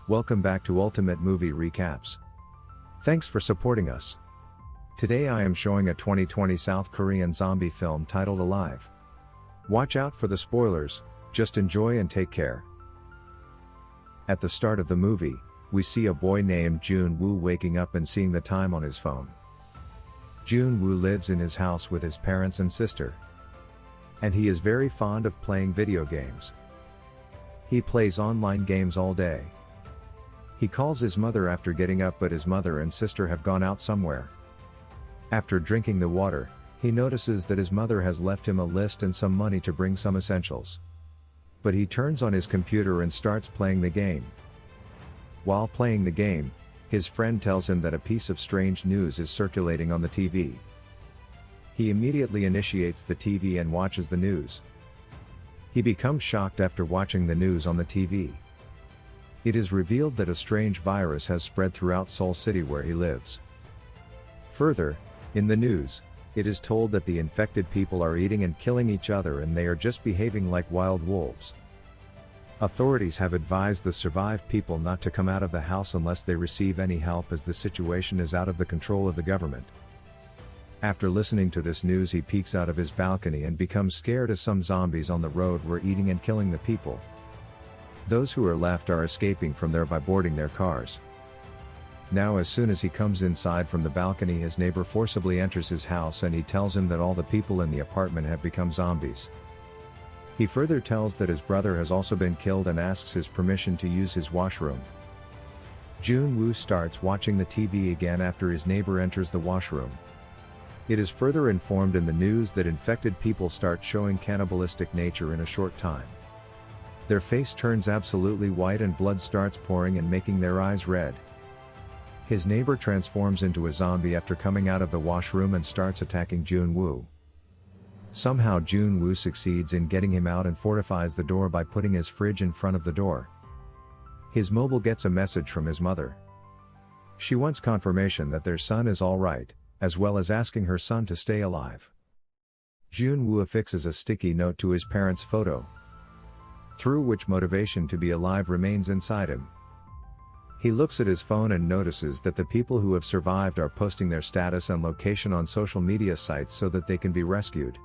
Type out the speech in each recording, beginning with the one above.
Welcome back to Ultimate Movie Recaps. Thanks for supporting us. Today I am showing a 2020 South Korean zombie film titled Alive. Watch out for the spoilers, just enjoy and take care. At the start of the movie, we see a boy named Jun-woo waking up and seeing the time on his phone. Jun-woo lives in his house with his parents and sister. And he is very fond of playing video games. He plays online games all day. He calls his mother after getting up, but his mother and sister have gone out somewhere. After drinking the water, he notices that his mother has left him a list and some money to bring some essentials. But he turns on his computer and starts playing the game. While playing the game, his friend tells him that a piece of strange news is circulating on the TV. He immediately initiates the TV and watches the news. He becomes shocked after watching the news on the TV. It is revealed that a strange virus has spread throughout Seoul City where he lives. Further, in the news, it is told that the infected people are eating and killing each other and they are just behaving like wild wolves. Authorities have advised the survived people not to come out of the house unless they receive any help, as the situation is out of the control of the government. After listening to this news, he peeks out of his balcony and becomes scared as some zombies on the road were eating and killing the people. Those who are left are escaping from there by boarding their cars. Now as soon as he comes inside from the balcony, his neighbor forcibly enters his house and he tells him that all the people in the apartment have become zombies. He further tells that his brother has also been killed and asks his permission to use his washroom. Jun-woo starts watching the TV again after his neighbor enters the washroom. It is further informed in the news that infected people start showing cannibalistic nature in a short time. Their face turns absolutely white and blood starts pouring and making their eyes red. His neighbor transforms into a zombie after coming out of the washroom and starts attacking Jun-woo. Somehow Jun-woo succeeds in getting him out and fortifies the door by putting his fridge in front of the door. His mobile gets a message from his mother. She wants confirmation that their son is alright, as well as asking her son to stay alive. Jun-woo affixes a sticky note to his parents' photo, through which motivation to be alive remains inside him. He looks at his phone and notices that the people who have survived are posting their status and location on social media sites so that they can be rescued.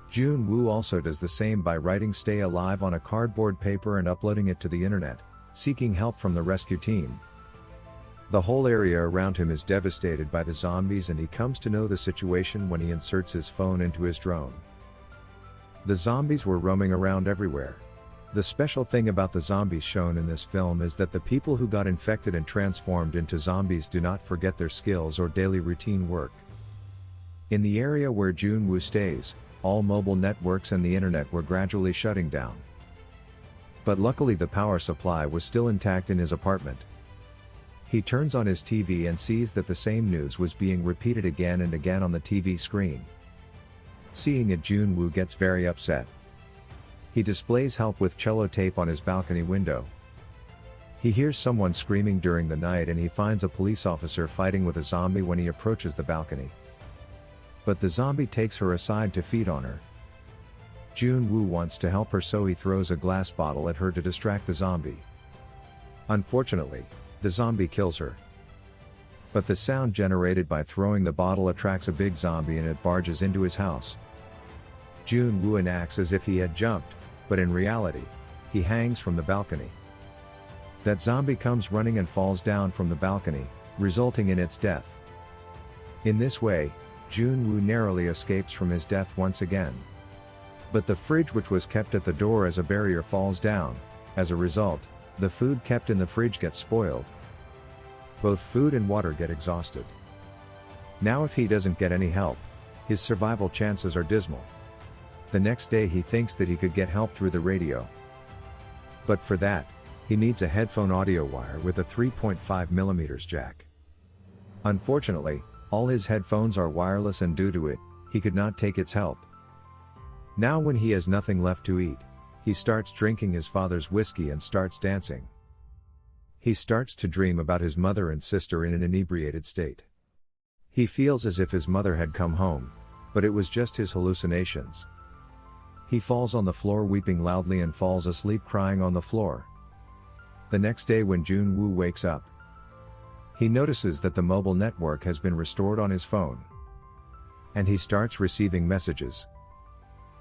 Jun-woo also does the same by writing "Stay Alive" on a cardboard paper and uploading it to the internet, seeking help from the rescue team. The whole area around him is devastated by the zombies and he comes to know the situation when he inserts his phone into his drone. The zombies were roaming around everywhere. The special thing about the zombies shown in this film is that the people who got infected and transformed into zombies do not forget their skills or daily routine work. In the area where Jun-woo stays, all mobile networks and the internet were gradually shutting down. But luckily the power supply was still intact in his apartment. He turns on his TV and sees that the same news was being repeated again and again on the TV screen. Seeing it, Jun-woo gets very upset. He displays help with cello tape on his balcony window. He hears someone screaming during the night and he finds a police officer fighting with a zombie when he approaches the balcony. But the zombie takes her aside to feed on her. Jun-woo wants to help her, so he throws a glass bottle at her to distract the zombie. Unfortunately, the zombie kills her. But the sound generated by throwing the bottle attracts a big zombie and it barges into his house. Jun-woo acts as if he had jumped, but in reality, he hangs from the balcony. That zombie comes running and falls down from the balcony, resulting in its death. In this way, Jun-woo narrowly escapes from his death once again. But the fridge which was kept at the door as a barrier falls down. As a result, the food kept in the fridge gets spoiled. Both food and water get exhausted. Now if he doesn't get any help, his survival chances are dismal. The next day he thinks that he could get help through the radio. But for that, he needs a headphone audio wire with a 3.5mm jack. Unfortunately, all his headphones are wireless and due to it, he could not take its help. Now when he has nothing left to eat, he starts drinking his father's whiskey and starts dancing. He starts to dream about his mother and sister in an inebriated state. He feels as if his mother had come home, but it was just his hallucinations. He falls on the floor weeping loudly and falls asleep crying on the floor. The next day when Jun-woo wakes up, he notices that the mobile network has been restored on his phone. And he starts receiving messages.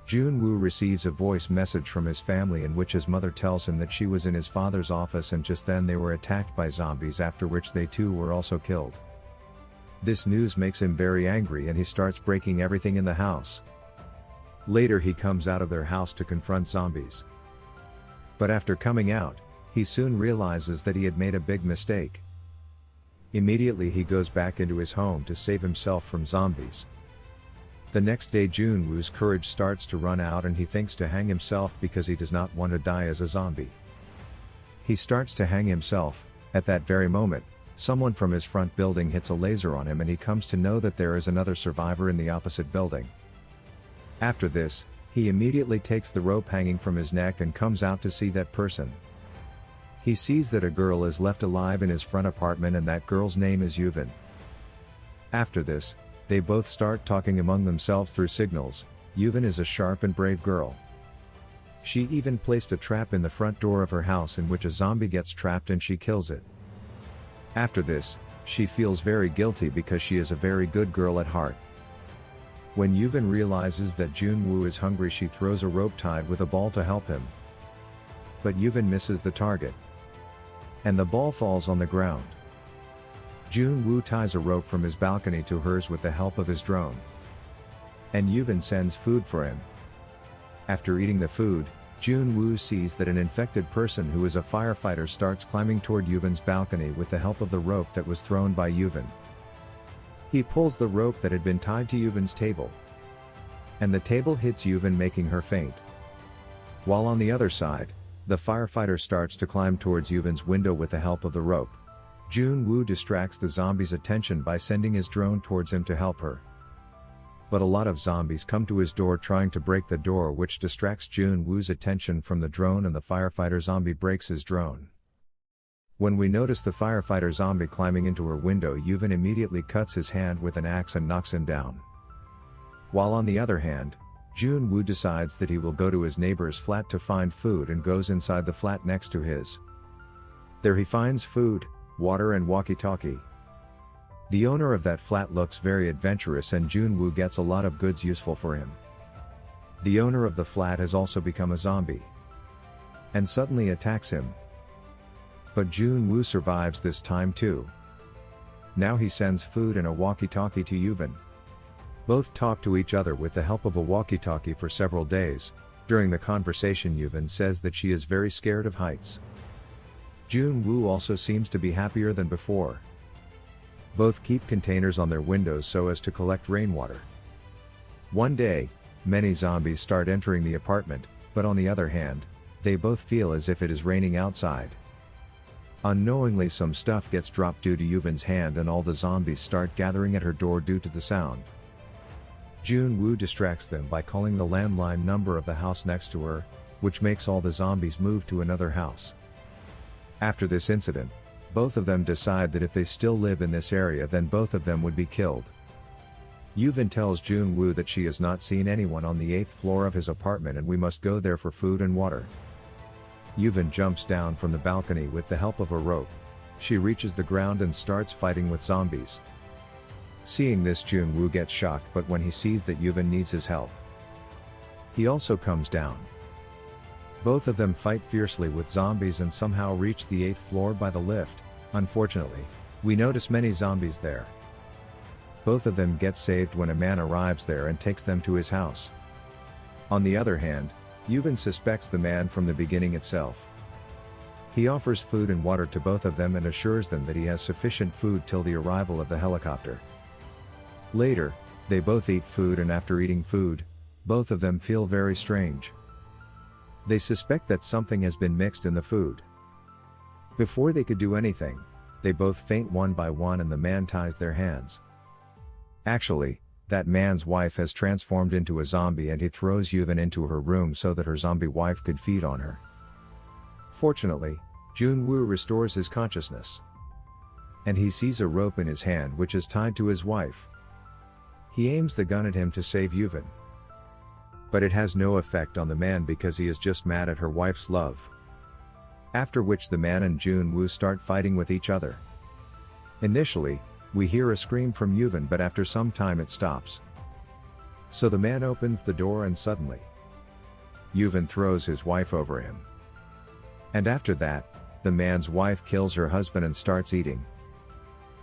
Jun-woo receives a voice message from his family in which his mother tells him that she was in his father's office and just then they were attacked by zombies, after which they too were also killed. This news makes him very angry and he starts breaking everything in the house. Later he comes out of their house to confront zombies. But after coming out, he soon realizes that he had made a big mistake. Immediately he goes back into his home to save himself from zombies. The next day Jun-woo's courage starts to run out and he thinks to hang himself because he does not want to die as a zombie. He starts to hang himself. At that very moment, someone from his front building hits a laser on him and he comes to know that there is another survivor in the opposite building. After this, he immediately takes the rope hanging from his neck and comes out to see that person. He sees that a girl is left alive in his front apartment and that girl's name is Yuvin. After this, they both start talking among themselves through signals. Yuvin is a sharp and brave girl. She even placed a trap in the front door of her house in which a zombie gets trapped and she kills it. After this, she feels very guilty because she is a very good girl at heart. When Yuvin realizes that Jun-woo is hungry, she throws a rope tied with a ball to help him. But Yuvin misses the target. And the ball falls on the ground. Jun-woo ties a rope from his balcony to hers with the help of his drone. And Yuvin sends food for him. After eating the food, Jun-woo sees that an infected person who is a firefighter starts climbing toward Yuvin's balcony with the help of the rope that was thrown by Yuvin. He pulls the rope that had been tied to Yuvin's table. And the table hits Yuvin, making her faint. While on the other side, the firefighter starts to climb towards Yuvin's window with the help of the rope. Jun-woo distracts the zombie's attention by sending his drone towards him to help her. But a lot of zombies come to his door trying to break the door, which distracts Jun-woo's attention from the drone, and the firefighter zombie breaks his drone. When we notice the firefighter zombie climbing into her window, Yuvin immediately cuts his hand with an axe and knocks him down. While on the other hand, Jun-woo decides that he will go to his neighbor's flat to find food and goes inside the flat next to his. There he finds food, water and walkie-talkie. The owner of that flat looks very adventurous and Jun-woo gets a lot of goods useful for him. The owner of the flat has also become a zombie. And suddenly attacks him. But Jun-woo survives this time too. Now he sends food and a walkie-talkie to Yuvin. Both talk to each other with the help of a walkie-talkie for several days. During the conversation, Yuvin says that she is very scared of heights. Jun-woo also seems to be happier than before. Both keep containers on their windows so as to collect rainwater. One day, many zombies start entering the apartment, but on the other hand, they both feel as if it is raining outside. Unknowingly, some stuff gets dropped due to Yuvin's hand and all the zombies start gathering at her door due to the sound. Jun-woo distracts them by calling the landline number of the house next to her, which makes all the zombies move to another house. After this incident, both of them decide that if they still live in this area, then both of them would be killed. Yuvin tells Jun-woo that she has not seen anyone on the 8th floor of his apartment and we must go there for food and water. Yuvin jumps down from the balcony with the help of a rope. She reaches the ground and starts fighting with zombies. Seeing this, Jun-woo gets shocked, but when he sees that Yuvin needs his help, he also comes down. Both of them fight fiercely with zombies and somehow reach the 8th floor by the lift. Unfortunately, we notice many zombies there. Both of them get saved when a man arrives there and takes them to his house. On the other hand, Yuvin suspects the man from the beginning itself. He offers food and water to both of them and assures them that he has sufficient food till the arrival of the helicopter. Later, they both eat food, and after eating food, both of them feel very strange. They suspect that something has been mixed in the food. Before they could do anything, they both faint one by one and the man ties their hands. Actually, that man's wife has transformed into a zombie and he throws Yuvin into her room so that her zombie wife could feed on her. Fortunately, Jun-woo restores his consciousness. And he sees a rope in his hand which is tied to his wife. He aims the gun at him to save Yuvin. But it has no effect on the man because he is just mad at her wife's love. After which the man and Jun-woo start fighting with each other. Initially, we hear a scream from Yuvin, but after some time it stops. So the man opens the door and suddenly, Yuvin throws his wife over him. And after that, the man's wife kills her husband and starts eating.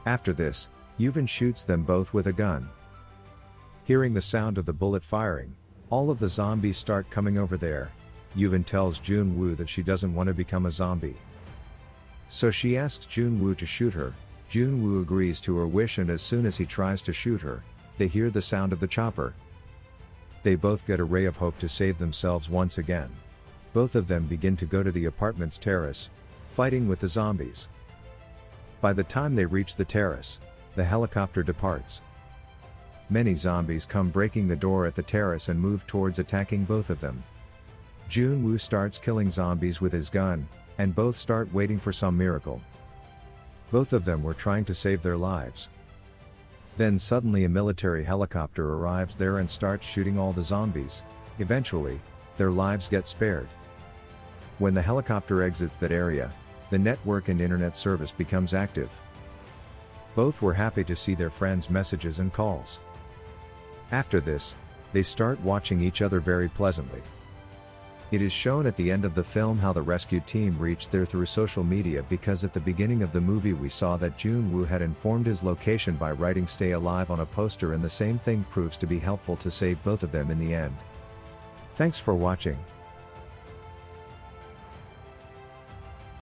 After this, Yuvin shoots them both with a gun. Hearing the sound of the bullet firing, all of the zombies start coming over there. Yuvin tells Jun-woo that she doesn't want to become a zombie. So she asks Jun-woo to shoot her. Jun-woo agrees to her wish, and as soon as he tries to shoot her, they hear the sound of the chopper. They both get a ray of hope to save themselves once again. Both of them begin to go to the apartment's terrace, fighting with the zombies. By the time they reach the terrace, the helicopter departs. Many zombies come breaking the door at the terrace and move towards attacking both of them. Jun-woo starts killing zombies with his gun, and both start waiting for some miracle. Both of them were trying to save their lives. Then suddenly a military helicopter arrives there and starts shooting all the zombies. Eventually, their lives get spared. When the helicopter exits that area, the network and internet service becomes active. Both were happy to see their friends' messages and calls. After this, they start watching each other very pleasantly. It is shown at the end of the film how the rescue team reached there through social media, because at the beginning of the movie we saw that Jun-woo had informed his location by writing "Stay Alive" on a poster, and the same thing proves to be helpful to save both of them in the end. Thanks for watching.